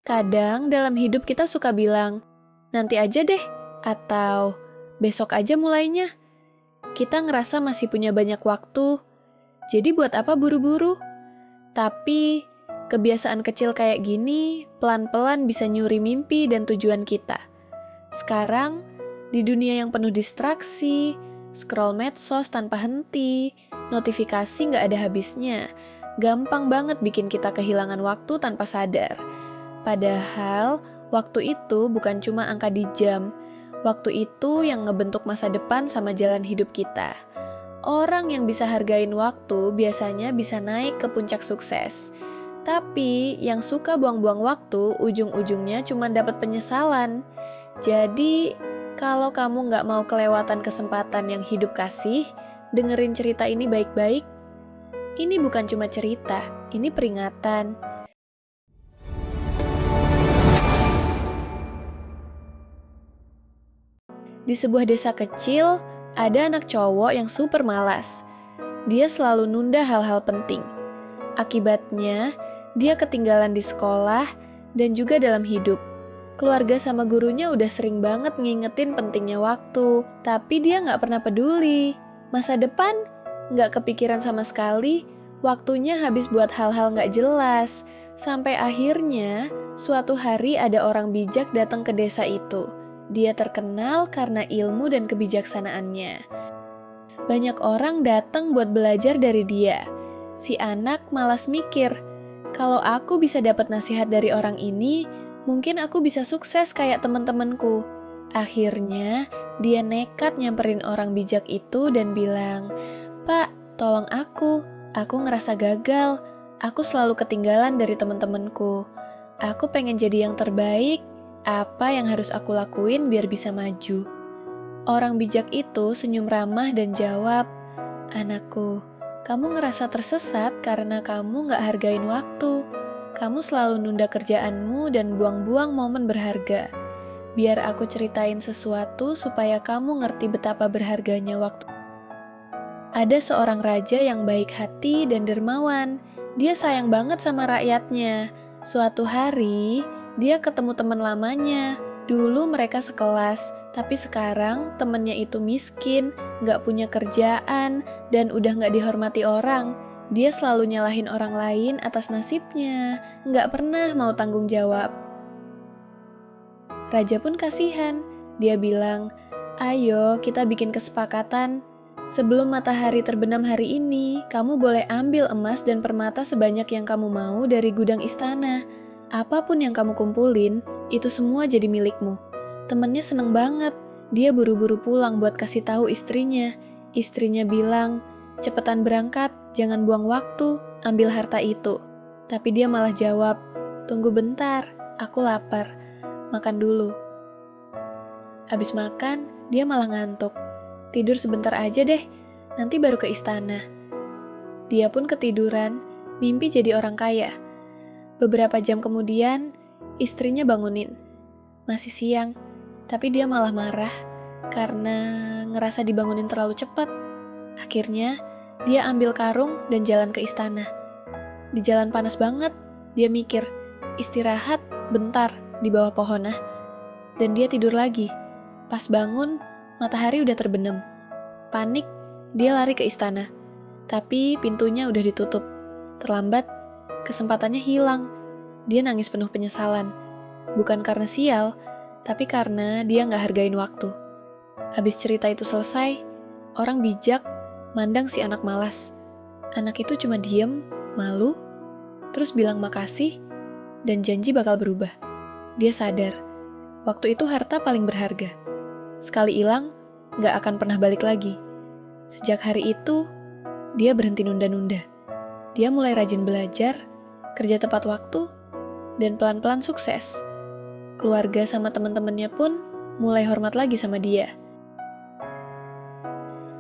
Kadang dalam hidup kita suka bilang, nanti aja deh, atau besok aja mulainya. Kita ngerasa masih punya banyak waktu, jadi buat apa buru-buru? Tapi, kebiasaan kecil kayak gini pelan-pelan bisa nyuri mimpi dan tujuan kita. Sekarang, di dunia yang penuh distraksi, scroll medsos tanpa henti, notifikasi nggak ada habisnya, gampang banget bikin kita kehilangan waktu tanpa sadar. Padahal, waktu itu bukan cuma angka di jam. Waktu itu yang ngebentuk masa depan sama jalan hidup kita. Orang yang bisa hargain waktu biasanya bisa naik ke puncak sukses. Tapi, yang suka buang-buang waktu, ujung-ujungnya cuma dapat penyesalan. Jadi, kalau kamu nggak mau kelewatan kesempatan yang hidup kasih, dengerin cerita ini baik-baik. Ini bukan cuma cerita, ini peringatan. Di sebuah desa kecil, ada anak cowok yang super malas. Dia selalu nunda hal-hal penting. Akibatnya, dia ketinggalan di sekolah dan juga dalam hidup. Keluarga sama gurunya udah sering banget ngingetin pentingnya waktu, tapi dia nggak pernah peduli. Masa depan nggak kepikiran sama sekali, waktunya habis buat hal-hal nggak jelas. Sampai akhirnya, suatu hari ada orang bijak datang ke desa itu. Dia terkenal karena ilmu dan kebijaksanaannya. Banyak orang datang buat belajar dari dia. Si anak malas mikir, kalau aku bisa dapat nasihat dari orang ini, mungkin aku bisa sukses kayak teman-temanku. Akhirnya, dia nekat nyamperin orang bijak itu dan bilang, "Pak, tolong aku ngerasa gagal. Aku selalu ketinggalan dari teman-temanku. Aku pengen jadi yang terbaik. Apa yang harus aku lakuin biar bisa maju?" Orang bijak itu senyum ramah dan jawab, "Anakku, kamu ngerasa tersesat karena kamu gak hargain waktu. Kamu selalu nunda kerjaanmu dan buang-buang momen berharga. Biar aku ceritain sesuatu supaya kamu ngerti betapa berharganya waktu." Ada seorang raja yang baik hati dan dermawan. Dia sayang banget sama rakyatnya. Suatu hari, dia ketemu teman lamanya. Dulu mereka sekelas, tapi sekarang temennya itu miskin, gak punya kerjaan, dan udah gak dihormati orang. Dia selalu nyalahin orang lain atas nasibnya, gak pernah mau tanggung jawab. Raja pun kasihan. Dia bilang, "Ayo kita bikin kesepakatan. Sebelum matahari terbenam hari ini, kamu boleh ambil emas dan permata sebanyak yang kamu mau dari gudang istana. Apapun yang kamu kumpulin, itu semua jadi milikmu." Temennya seneng banget. Dia buru-buru pulang buat kasih tahu istrinya. Istrinya bilang, "Cepetan berangkat, jangan buang waktu, ambil harta itu." Tapi dia malah jawab, "Tunggu bentar, aku lapar. Makan dulu." Habis makan, dia malah ngantuk. "Tidur sebentar aja deh, nanti baru ke istana." Dia pun ketiduran, mimpi jadi orang kaya. Beberapa jam kemudian, istrinya bangunin. Masih siang, tapi dia malah marah karena ngerasa dibangunin terlalu cepat. Akhirnya, dia ambil karung dan jalan ke istana. Di jalan panas banget, dia mikir, istirahat bentar di bawah pohon. Dan dia tidur lagi. Pas bangun, matahari udah terbenam. Panik, dia lari ke istana. Tapi pintunya udah ditutup. Terlambat, kesempatannya hilang. Dia nangis penuh penyesalan. Bukan karena sial, tapi karena dia nggak hargain waktu. Habis cerita itu selesai, orang bijak mandang si anak malas. Anak itu cuma diem, malu, terus bilang makasih, dan janji bakal berubah. Dia sadar, waktu itu harta paling berharga. Sekali hilang, nggak akan pernah balik lagi. Sejak hari itu, dia berhenti nunda-nunda. Dia mulai rajin belajar, kerja tepat waktu, dan pelan-pelan sukses. Keluarga sama teman-temannya pun mulai hormat lagi sama dia.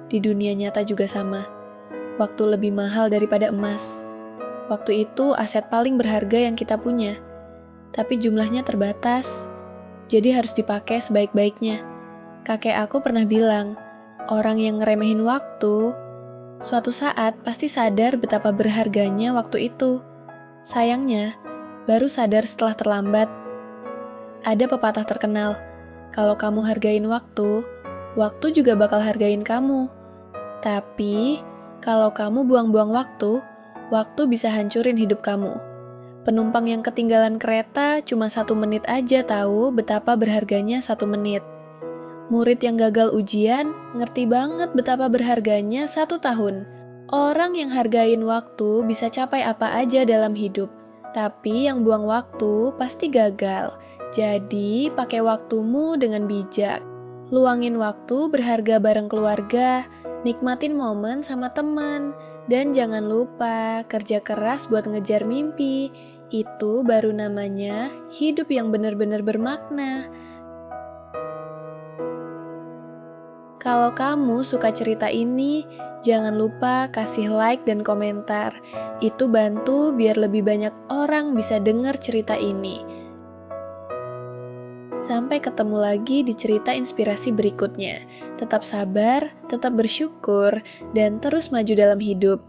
Di dunia nyata juga sama. Waktu lebih mahal daripada emas. Waktu itu aset paling berharga yang kita punya. Tapi jumlahnya terbatas, jadi harus dipakai sebaik-baiknya. Kakek aku pernah bilang, orang yang ngeremehin waktu, suatu saat pasti sadar betapa berharganya waktu itu. Sayangnya, baru sadar setelah terlambat. Ada pepatah terkenal, kalau kamu hargain waktu, waktu juga bakal hargain kamu. Tapi, kalau kamu buang-buang waktu, waktu bisa hancurin hidup kamu. Penumpang yang ketinggalan kereta cuma 1 menit aja tahu betapa berharganya 1 menit. Murid yang gagal ujian ngerti banget betapa berharganya 1 tahun. Orang yang hargain waktu bisa capai apa aja dalam hidup. Tapi yang buang waktu pasti gagal. Jadi, pakai waktumu dengan bijak. Luangin waktu berharga bareng keluarga, nikmatin momen sama teman, dan jangan lupa kerja keras buat ngejar mimpi. Itu baru namanya hidup yang benar-benar bermakna. Kalau kamu suka cerita ini, jangan lupa kasih like dan komentar. Itu bantu biar lebih banyak orang bisa dengar cerita ini. Sampai ketemu lagi di cerita inspirasi berikutnya. Tetap sabar, tetap bersyukur, dan terus maju dalam hidup.